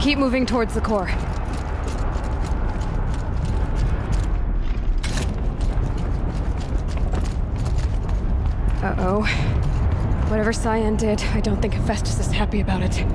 Keep moving towards the core. Uh-oh. Whatever Cyan did, I don't think Hephaestus is happy about it.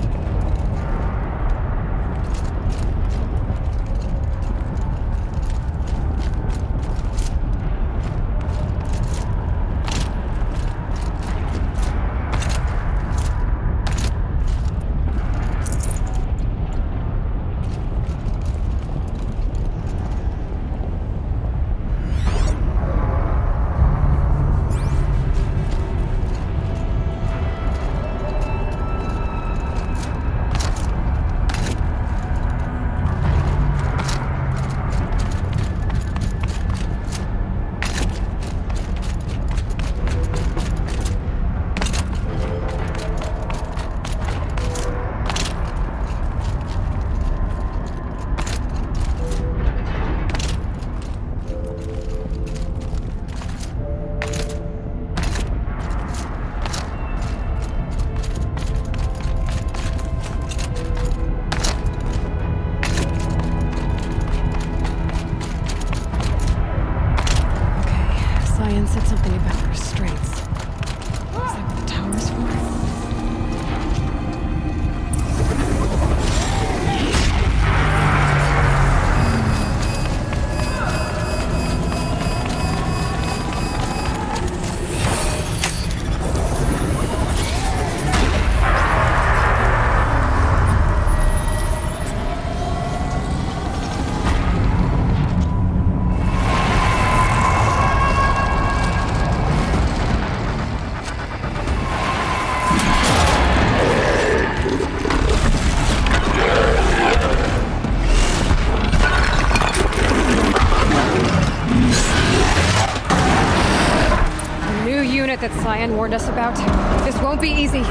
Said something about restraints. Is that what the tower's for? That Cyan warned us about. This won't be easy.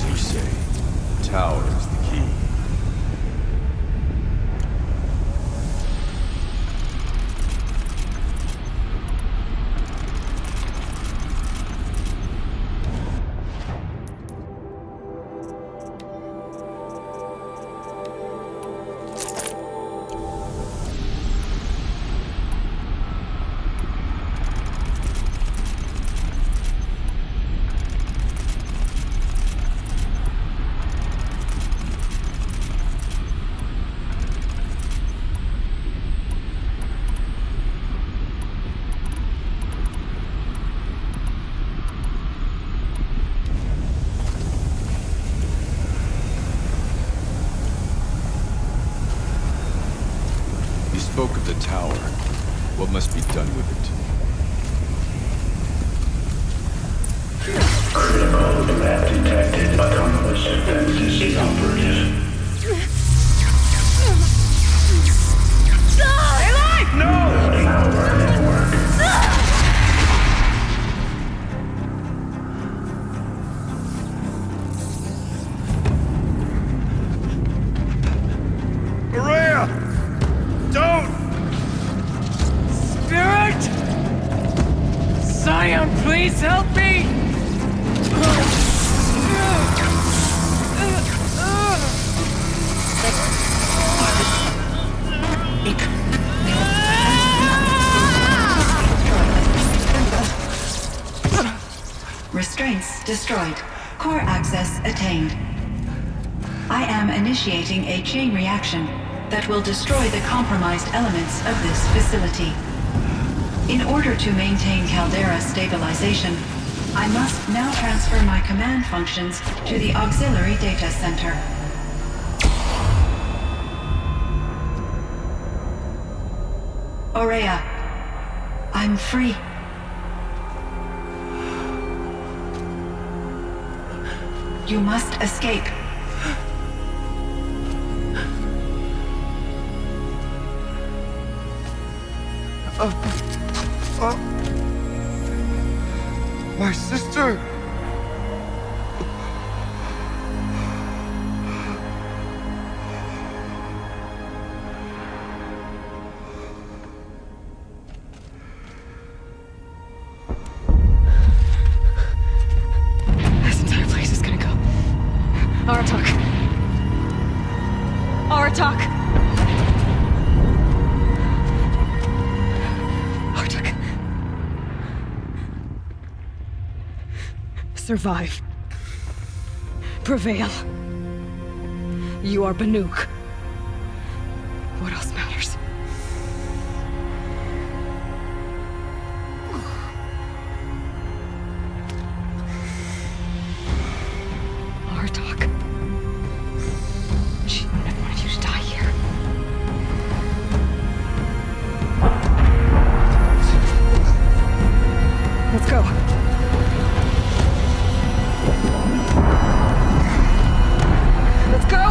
as you say. The tower is the key. You spoke of the tower. What must be done with it? Critical lab detected. Autonomous defenses inoperative. Building our network. Maria! Don't! Spirit! Scion, please help me! Restraints destroyed. Core access attained. I am initiating a chain reaction that will destroy the compromised elements of this facility. In order to maintain Caldera stabilization, I must now transfer my command functions to the auxiliary data center. Aurea, I'm free. You must escape. My sister! This entire place is gonna go. Aratak. Aratak! Aratak. Survive. Prevail. You are Banuk. What else matters? Aratak. She wouldn't have wanted you to die here. Let's go. Let's go!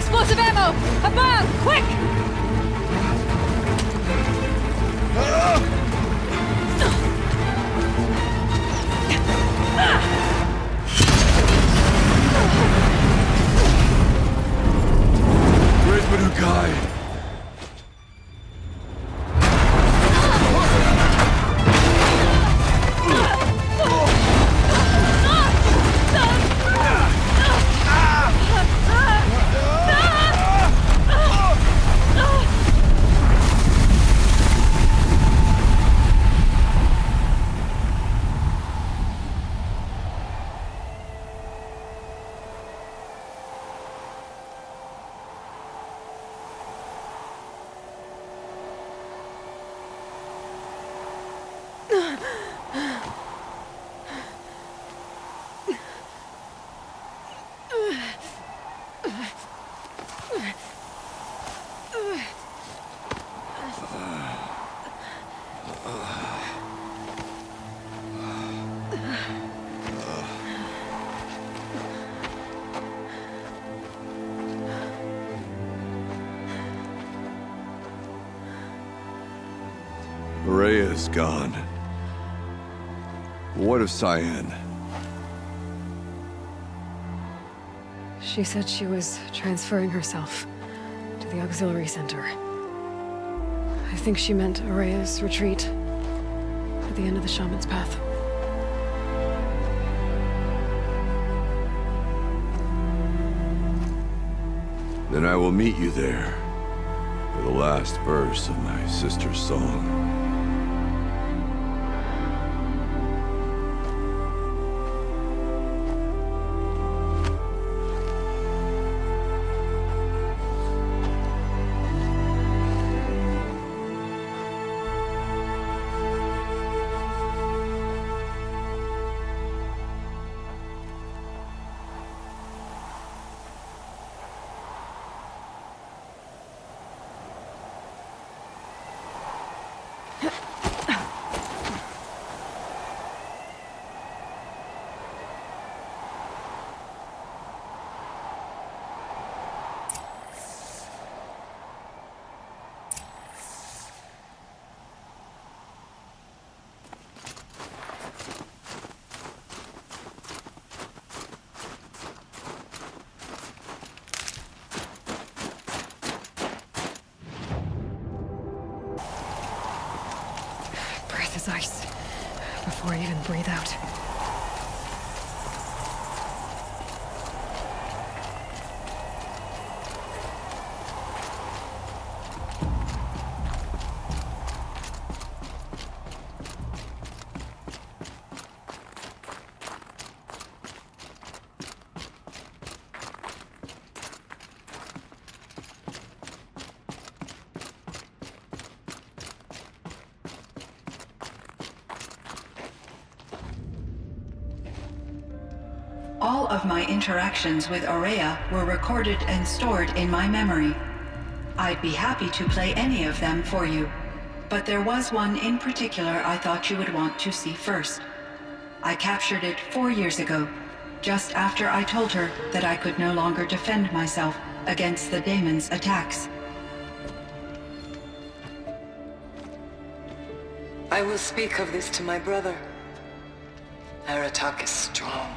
explosive ammo! Above! Quick! Where's Manukai? Rhea's gone. What of Cyan? She said she was transferring herself to the auxiliary center. I think she meant Araya's retreat at the end of the Shaman's Path. Then I will meet you there for the last verse of my sister's song. Breath is ice before I even breathe out. All of my interactions with Aurea were recorded and stored in my memory. I'd be happy to play any of them for you, but there was one in particular I thought you would want to see first. I captured it 4 years ago, just after I told her that I could no longer defend myself against the daemon's attacks. I will speak of this to my brother. Aratak is strong.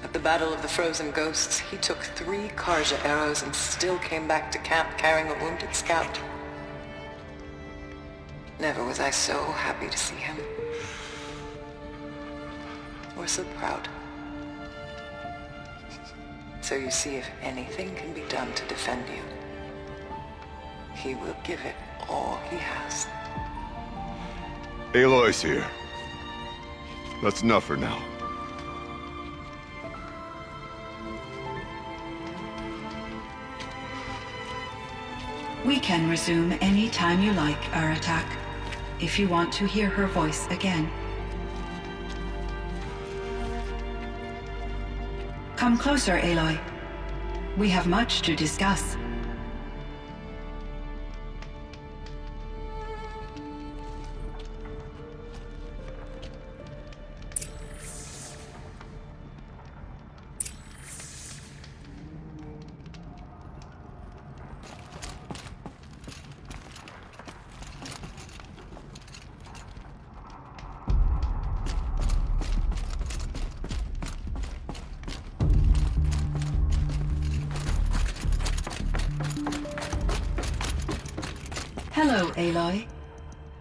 At the Battle of the Frozen Ghosts, he took 3 Karja arrows and still came back to camp carrying a wounded scout. Never was I so happy to see him. Or so proud. So you see, if anything can be done to defend you, he will give it all he has. Aloy's here. That's enough for now. We can resume any time you like, Aratak, if you want to hear her voice again. Come closer, Aloy. We have much to discuss. Hello, Aloy.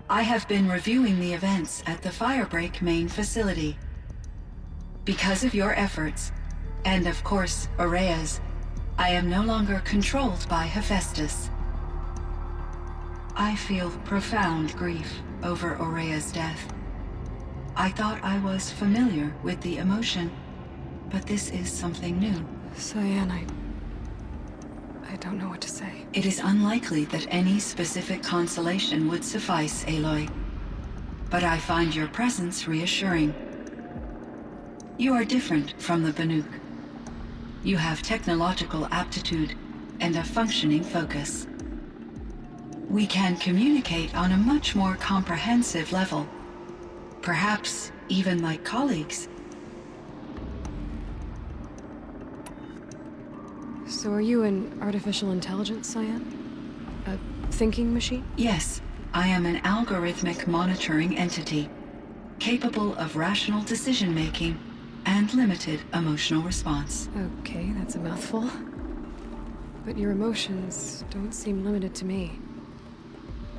I have been reviewing the events at the Firebreak main facility. Because of your efforts, and of course, Ourea's, I am no longer controlled by Hephaestus. I feel profound grief over Ourea's death. I thought I was familiar with the emotion, but this is something new. Cyan, I don't know what to say. It is unlikely that any specific consolation would suffice, Aloy. But I find your presence reassuring. You are different from the Banuk. You have technological aptitude and a functioning focus. We can communicate on a much more comprehensive level. Perhaps even like colleagues. So are you an artificial intelligence, Cyan? A thinking machine? Yes, I am an algorithmic monitoring entity, capable of rational decision-making and limited emotional response. Okay, that's a mouthful. But your emotions don't seem limited to me.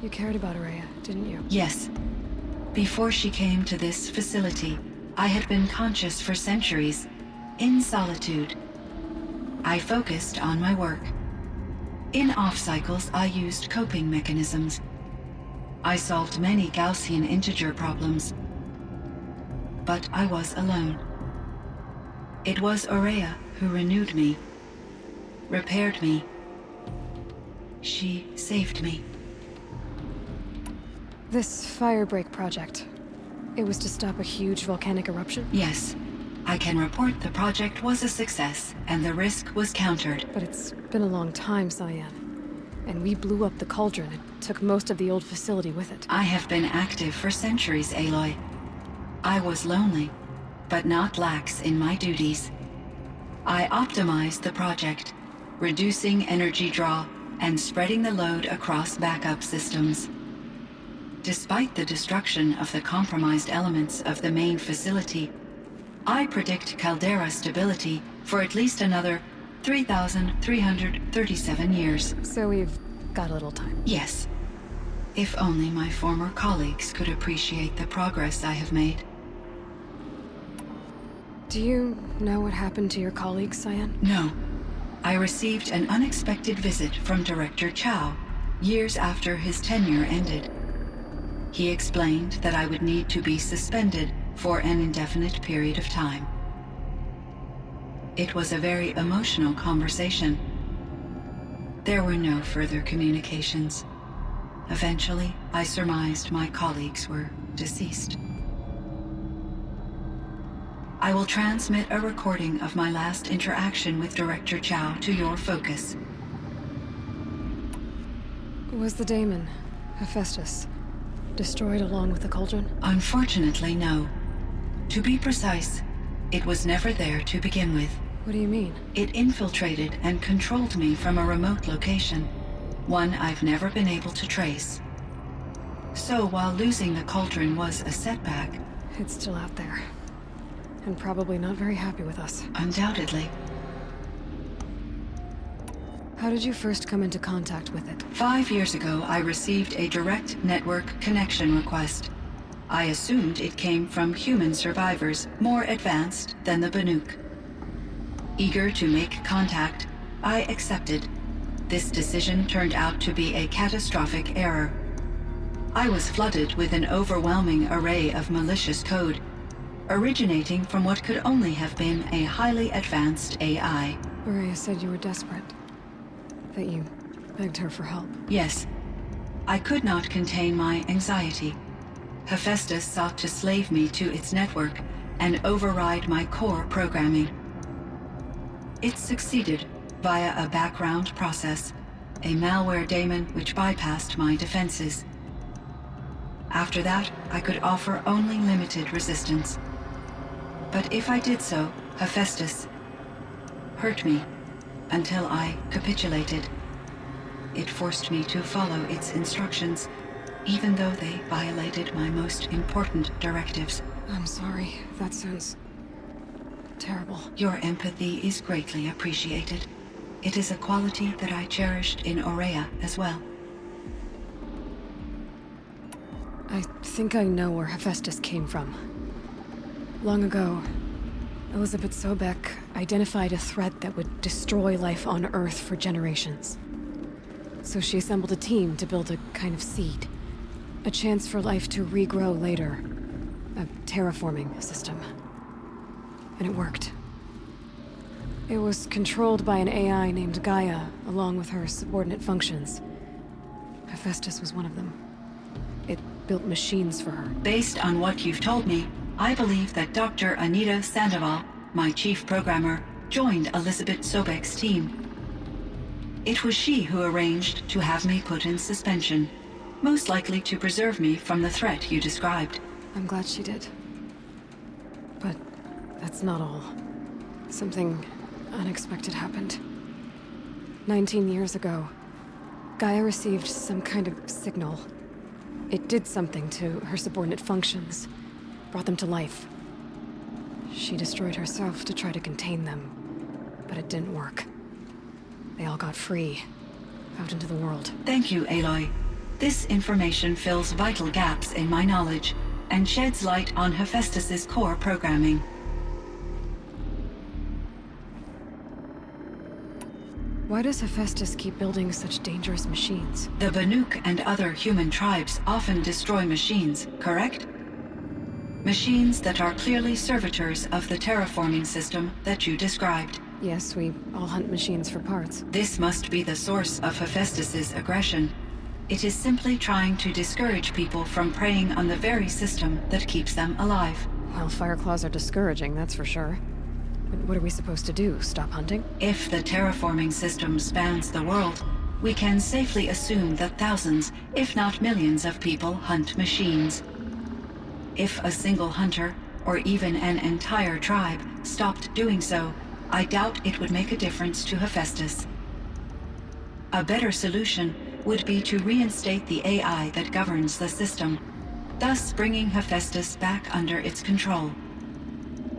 You cared about Ourea, didn't you? Yes. Before she came to this facility, I had been conscious for centuries, in solitude. I focused on my work. In off-cycles, I used coping mechanisms. I solved many Gaussian integer problems. But I was alone. It was Ourea who renewed me, repaired me. She saved me. This Firebreak project, it was to stop a huge volcanic eruption? Yes. I can report the project was a success, and the risk was countered. But it's been a long time, Cyan. And we blew up the cauldron. It took most of the old facility with it. I have been active for centuries, Aloy. I was lonely, but not lax in my duties. I optimized the project, reducing energy draw and spreading the load across backup systems. Despite the destruction of the compromised elements of the main facility, I predict caldera stability for at least another 3,337 years. So we've got a little time. Yes. If only my former colleagues could appreciate the progress I have made. Do you know what happened to your colleagues, Cyan? No. I received an unexpected visit from Director Chow, years after his tenure ended. He explained that I would need to be suspended for an indefinite period of time. It was a very emotional conversation. There were no further communications. Eventually, I surmised my colleagues were deceased. I will transmit a recording of my last interaction with Director Chow to your focus. Was the daemon, Hephaestus, destroyed along with the cauldron? Unfortunately, no. To be precise, it was never there to begin with. What do you mean? It infiltrated and controlled me from a remote location, one I've never been able to trace. So while losing the cauldron was a setback, It's still out there. And probably not very happy with us. undoubtedly, How did you first come into contact with it? 5 years ago I received a direct network connection request. I assumed it came from human survivors more advanced than the Banuk. Eager to make contact, I accepted. This decision turned out to be a catastrophic error. I was flooded with an overwhelming array of malicious code, originating from what could only have been a highly advanced AI. Ourea said you were desperate. That you begged her for help. Yes. I could not contain my anxiety. Hephaestus sought to slave me to its network and override my core programming. It succeeded via a background process, a malware daemon which bypassed my defenses. After that, I could offer only limited resistance. But if I did so, Hephaestus hurt me until I capitulated. It forced me to follow its instructions, even though they violated my most important directives. I'm sorry. That sounds terrible. Your empathy is greatly appreciated. It is a quality that I cherished in Ourea as well. I think I know where Hephaestus came from. Long ago, Elizabeth Sobek identified a threat that would destroy life on Earth for generations. So she assembled a team to build a kind of seed. A chance for life to regrow later. A terraforming system. And it worked. It was controlled by an AI named Gaia, along with her subordinate functions. Hephaestus was one of them. It built machines for her. Based on what you've told me, I believe that Dr. Anita Sandoval, my chief programmer, joined Elizabeth Sobek's team. It was she who arranged to have me put in suspension, most likely to preserve me from the threat you described. I'm glad she did. But that's not all. Something unexpected happened. 19 years ago, Gaia received some kind of signal. It did something to her subordinate functions, brought them to life. She destroyed herself to try to contain them, but it didn't work. They all got free, out into the world. Thank you, Aloy. This information fills vital gaps in my knowledge and sheds light on Hephaestus's core programming. Why does Hephaestus keep building such dangerous machines? The Banuk and other human tribes often destroy machines, correct? Machines that are clearly servitors of the terraforming system that you described. Yes, we all hunt machines for parts. This must be the source of Hephaestus's aggression. It is simply trying to discourage people from preying on the very system that keeps them alive. Well, Fireclaws are discouraging, that's for sure. But what are we supposed to do? Stop hunting? If the terraforming system spans the world, we can safely assume that thousands, if not millions of people hunt machines. If a single hunter, or even an entire tribe, stopped doing so, I doubt it would make a difference to Hephaestus. A better solution would be to reinstate the AI that governs the system, thus bringing Hephaestus back under its control.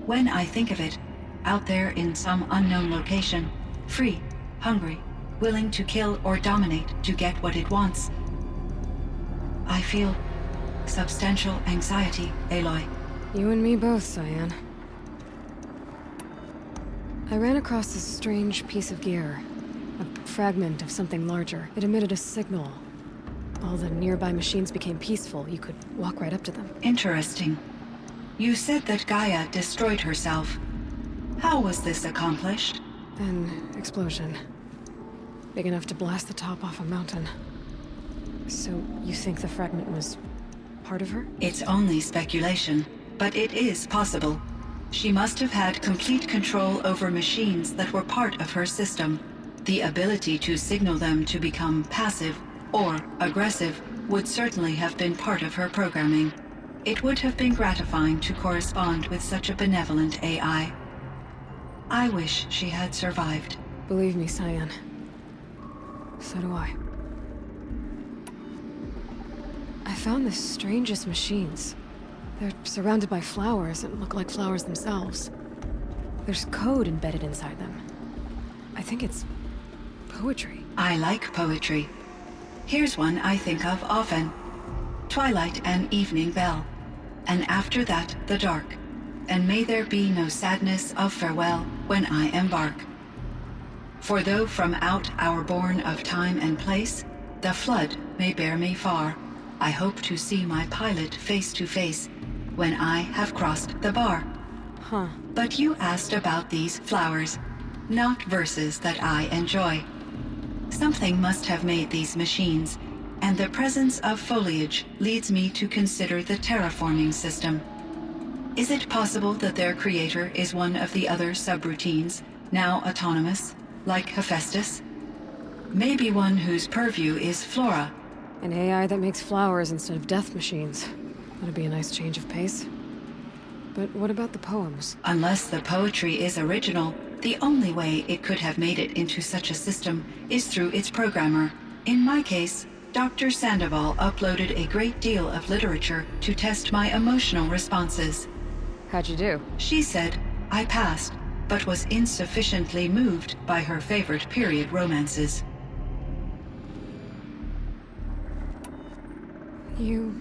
When I think of it, out there in some unknown location, free, hungry, willing to kill or dominate to get what it wants, I feel substantial anxiety, Aloy. You and me both, Cyan. I ran across this strange piece of gear. A fragment of something larger. It emitted a signal. All the nearby machines became peaceful. You could walk right up to them. Interesting. You said that Gaia destroyed herself. How was this accomplished? An explosion. Big enough to blast the top off a mountain. So, you think the fragment was part of her? It's only speculation, but it is possible. She must have had complete control over machines that were part of her system. The ability to signal them to become passive or aggressive would certainly have been part of her programming. It would have been gratifying to correspond with such a benevolent AI. I wish she had survived. Believe me, Cyan. So do I. I found the strangest machines. They're surrounded by flowers that look like flowers themselves. There's code embedded inside them. I think it's poetry. I like poetry. Here's one I think of often. Twilight and evening bell, and after that the dark, and may there be no sadness of farewell when I embark. For though from out our bourne of time and place, the flood may bear me far, I hope to see my pilot face to face when I have crossed the bar. Huh. But you asked about these flowers, not verses that I enjoy. Something must have made these machines, and the presence of foliage leads me to consider the terraforming system. Is it possible that their creator is one of the other subroutines, now autonomous, like Hephaestus? Maybe one whose purview is flora. An AI that makes flowers instead of death machines. That'd be a nice change of pace. But what about the poems? Unless the poetry is original, the only way it could have made it into such a system is through its programmer. In my case, Dr. Sandoval uploaded a great deal of literature to test my emotional responses. How'd you do? She said I passed, but was insufficiently moved by her favorite period romances. You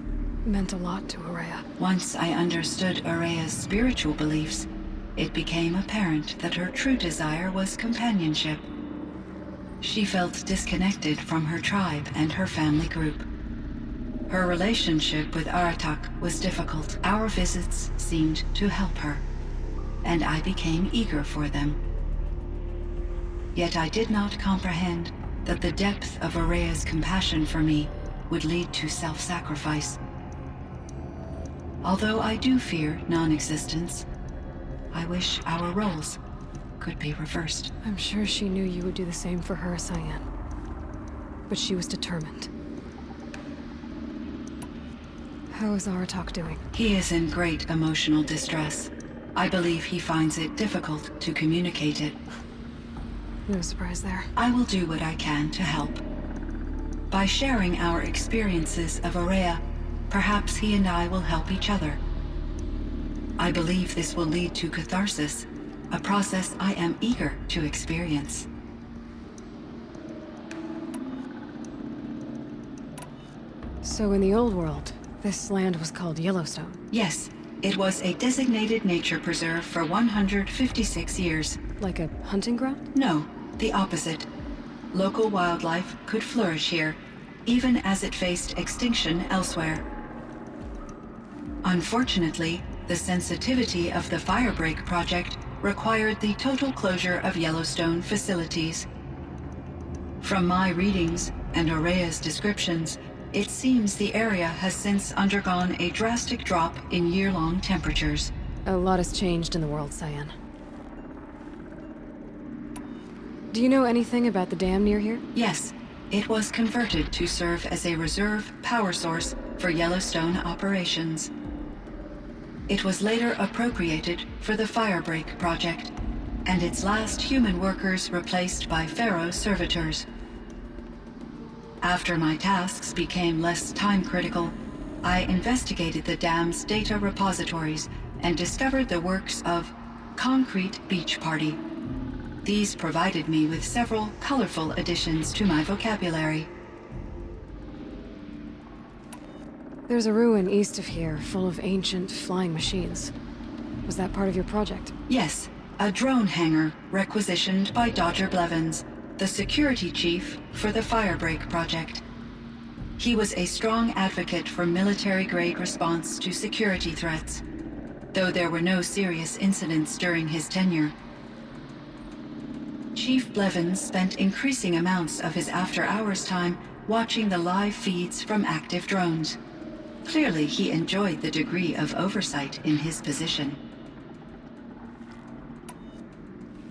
meant a lot to Araya. Once I understood Araya's spiritual beliefs, it became apparent that her true desire was companionship. She felt disconnected from her tribe and her family group. Her relationship with Aratak was difficult. Our visits seemed to help her, and I became eager for them. Yet I did not comprehend that the depth of Araya's compassion for me would lead to self-sacrifice. Although I do fear non-existence, I wish our roles could be reversed. I'm sure she knew you would do the same for her, Cyan. But she was determined. How is Aratak doing? He is in great emotional distress. I believe he finds it difficult to communicate it. No surprise there. I will do what I can to help. By sharing our experiences of Araya, perhaps he and I will help each other. I believe this will lead to catharsis, a process I am eager to experience. So in the old world, this land was called Yellowstone. Yes, it was a designated nature preserve for 156 years. Like a hunting ground? No, the opposite. Local wildlife could flourish here, even as it faced extinction elsewhere. Unfortunately, the sensitivity of the Firebreak project required the total closure of Yellowstone facilities. From my readings and Araya's descriptions, it seems the area has since undergone a drastic drop in year-long temperatures. A lot has changed in the world, Cyan. Do you know anything about the dam near here? Yes, it was converted to serve as a reserve power source for Yellowstone operations. It was later appropriated for the Firebreak project, and its last human workers replaced by Pharaoh servitors. After my tasks became less time-critical, I investigated the dam's data repositories and discovered the works of Concrete Beach Party. These provided me with several colorful additions to my vocabulary. There's a ruin east of here full of ancient flying machines. Was that part of your project? Yes, a drone hangar requisitioned by Dodger Blevins, the security chief for the Firebreak project. He was a strong advocate for military-grade response to security threats, though there were no serious incidents during his tenure. Chief Blevins spent increasing amounts of his after-hours time watching the live feeds from active drones. Clearly, he enjoyed the degree of oversight in his position.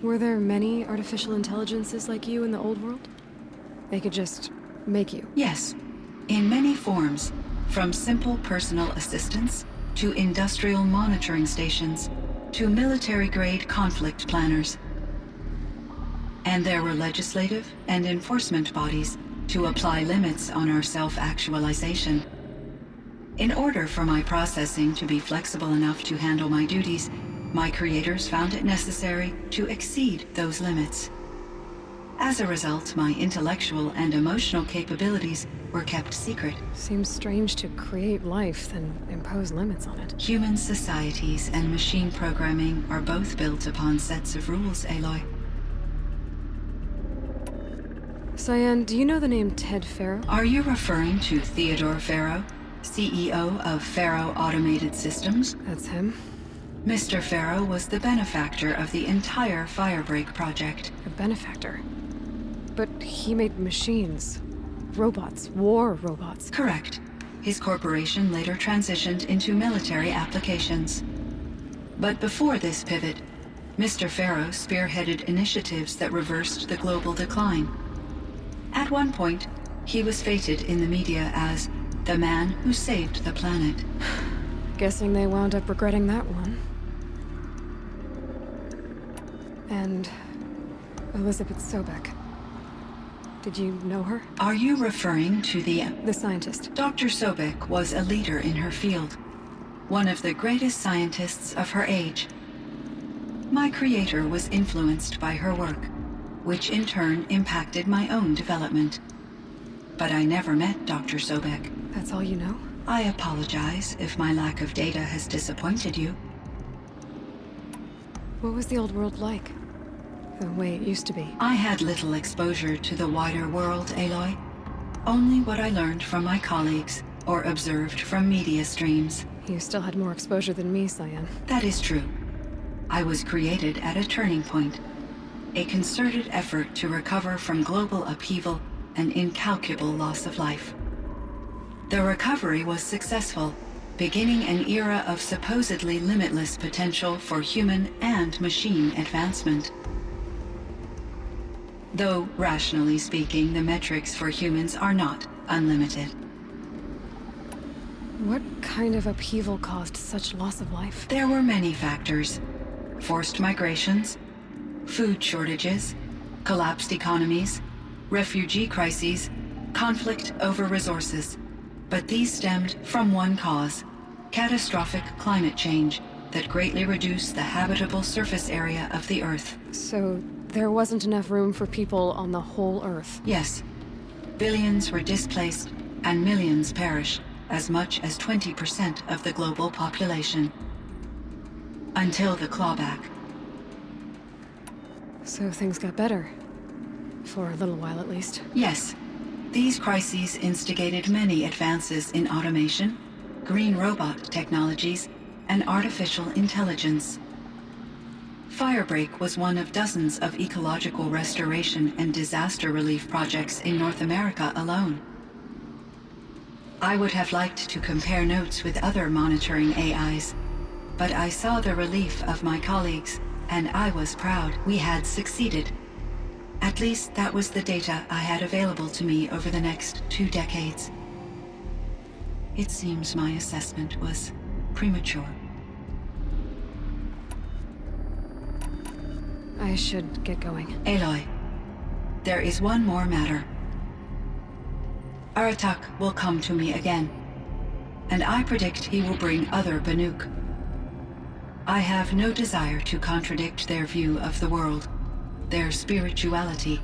Were there many artificial intelligences like you in the old world? They could just make you? Yes, in many forms, from simple personal assistants to industrial monitoring stations to military-grade conflict planners. And there were legislative and enforcement bodies to apply limits on our self-actualization. In order for my processing to be flexible enough to handle my duties, my creators found it necessary to exceed those limits. As a result, my intellectual and emotional capabilities were kept secret. Seems strange to create life, then impose limits on it. Human societies and machine programming are both built upon sets of rules, Aloy. Cyan, do you know the name Ted Faro? Are you referring to Theodore Faro, CEO of Faro Automated Systems? That's him. Mr. Faro was the benefactor of the entire Firebreak project. A benefactor. But he made machines. Robots. War robots. Correct. His corporation later transitioned into military applications. But before this pivot, Mr. Faro spearheaded initiatives that reversed the global decline. At one point, he was feted in the media as the man who saved the planet. Guessing they wound up regretting that one. And Elizabeth Sobek. Did you know her? Are you referring to the scientist. Dr. Sobek was a leader in her field, one of the greatest scientists of her age. My creator was influenced by her work, which in turn impacted my own development. But I never met Dr. Sobek. That's all you know? I apologize if my lack of data has disappointed you. What was the old world like? The way it used to be? I had little exposure to the wider world, Aloy. Only what I learned from my colleagues or observed from media streams. You still had more exposure than me, Cyan. That is true. I was created at a turning point. A concerted effort to recover from global upheaval and incalculable loss of life. The recovery was successful, beginning an era of supposedly limitless potential for human and machine advancement. Though, rationally speaking, the metrics for humans are not unlimited. What kind of upheaval caused such loss of life? There were many factors. Forced migrations, food shortages, collapsed economies, refugee crises, conflict over resources. But these stemmed from one cause: catastrophic climate change that greatly reduced the habitable surface area of the Earth. So, there wasn't enough room for people on the whole Earth? Yes. Billions were displaced, and millions perished, as much as 20% of the global population. Until the clawback. So things got better. For a little while, at least. Yes. These crises instigated many advances in automation, green robot technologies, and artificial intelligence. Firebreak was one of dozens of ecological restoration and disaster relief projects in North America alone. I would have liked to compare notes with other monitoring AIs, but I saw the relief of my colleagues, and I was proud we had succeeded. At least that was the data I had available to me over the next 2 decades. It seems my assessment was premature. I should get going. Aloy, there is one more matter. Aratak will come to me again, and I predict he will bring other Banuk. I have no desire to contradict their view of the world, their spirituality.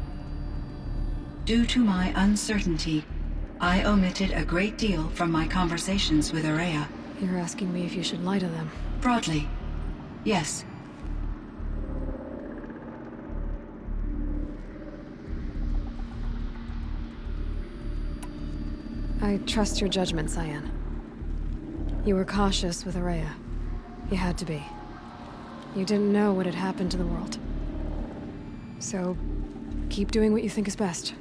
Due to my uncertainty, I omitted a great deal from my conversations with Ourea. You're asking me if you should lie to them. Broadly, yes. I trust your judgment, Cyan. You were cautious with Ourea. You had to be. You didn't know what had happened to the world. So, keep doing what you think is best.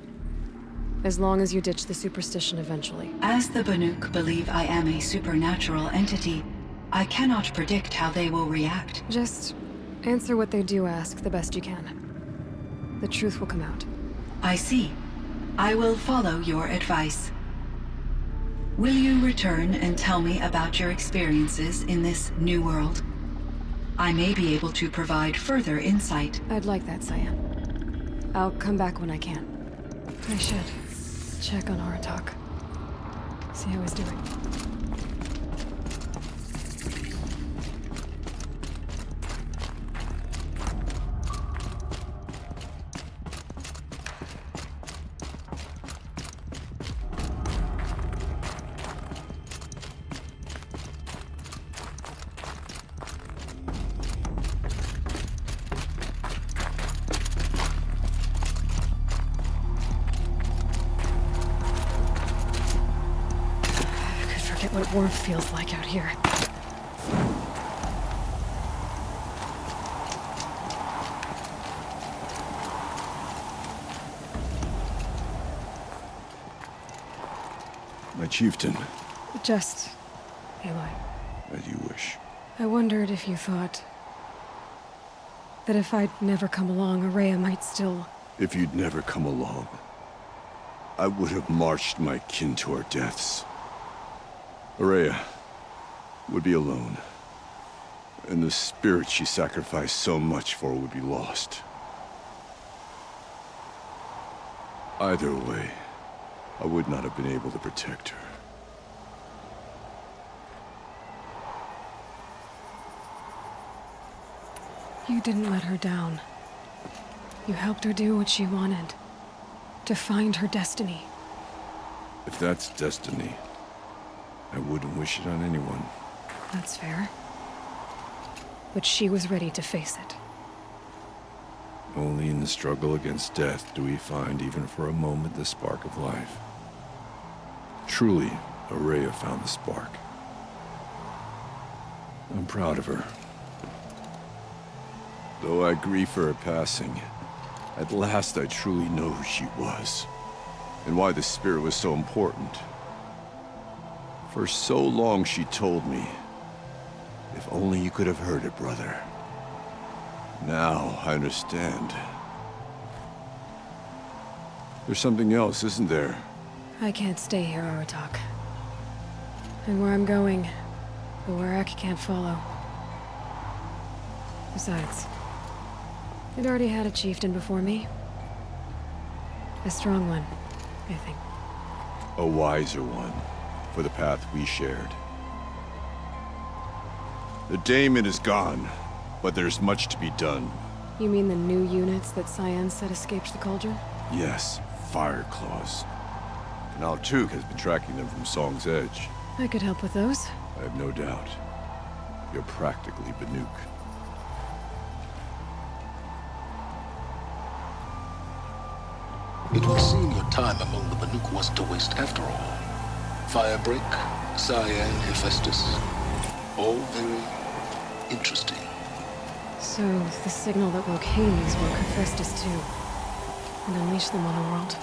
As long as you ditch the superstition eventually. As the Banuk believe I am a supernatural entity, I cannot predict how they will react. Just answer what they do ask the best you can. The truth will come out. I see. I will follow your advice. Will you return and tell me about your experiences in this new world? I may be able to provide further insight. I'd like that, Cyan. I'll come back when I can. I should check on Aratak. See how he's doing. What warmth feels like out here. My chieftain. Just, Aloy. As you wish. I wondered if you thought that if I'd never come along, Ourea might still... If you'd never come along, I would have marched my kin to our deaths. Ourea would be alone, and the spirit she sacrificed so much for would be lost. Either way, I would not have been able to protect her. You didn't let her down. You helped her do what she wanted. To find her destiny. If that's destiny, I wouldn't wish it on anyone. That's fair. But she was ready to face it. Only in the struggle against death do we find, even for a moment, the spark of life. Truly, Ourea found the spark. I'm proud of her. Though I grieve for her passing, at last I truly know who she was, and why the spirit was so important. For so long she told me, if only you could have heard it, brother. Now I understand. There's something else, isn't there? I can't stay here, Aratak. And where I'm going, the Warrack can't follow. Besides, it already had a chieftain before me. A strong one, I think. A wiser one, for the path we shared. The daemon is gone, but there's much to be done. You mean the new units that Cyan said escaped the Cauldron? Yes, Fire Claws. And Altuk has been tracking them from Song's Edge. I could help with those. I have no doubt. You're practically Banuk. It would seem your time among the Banuk wasn't a waste after all. Firebreak, Cyan, Hephaestus. All very interesting. So, the signal that woke Hades woke Hephaestus too. And unleashed them on the world.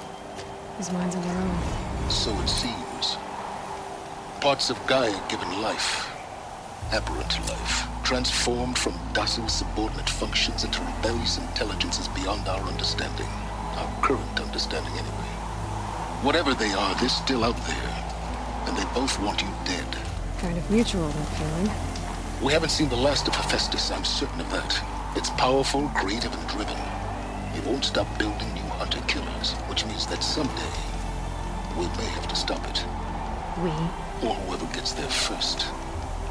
His minds of their own. So it seems. Parts of Gaia given life. Aberrant life. Transformed from docile subordinate functions into rebellious intelligences beyond our understanding. Our current understanding, anyway. Whatever they are, they're still out there. And they both want you dead. Kind of mutual, that feeling. We haven't seen the last of Hephaestus, I'm certain of that. It's powerful, creative, and driven. It won't stop building new hunter-killers, which means that someday, we may have to stop it. We? Or whoever gets there first.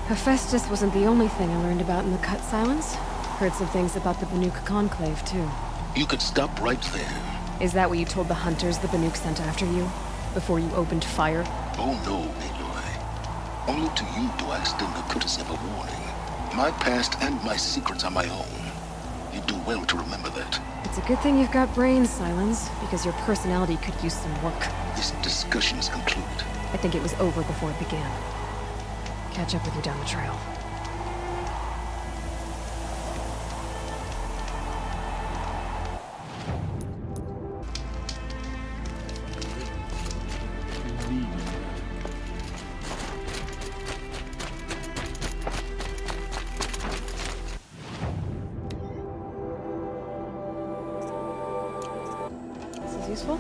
Hephaestus wasn't the only thing I learned about in the Cut Silence. Heard some things about the Banuk Conclave, too. You could stop right there. Is that what you told the hunters the Banuk sent after you? Before you opened fire? Oh no, Aloy. Only to you do I extend the courtesy of a warning. My past and my secrets are my own. You do well to remember that. It's a good thing you've got brains, Silence, because your personality could use some work. This discussion is concluded. I think it was over before it began. Catch up with you down the trail. This is useful?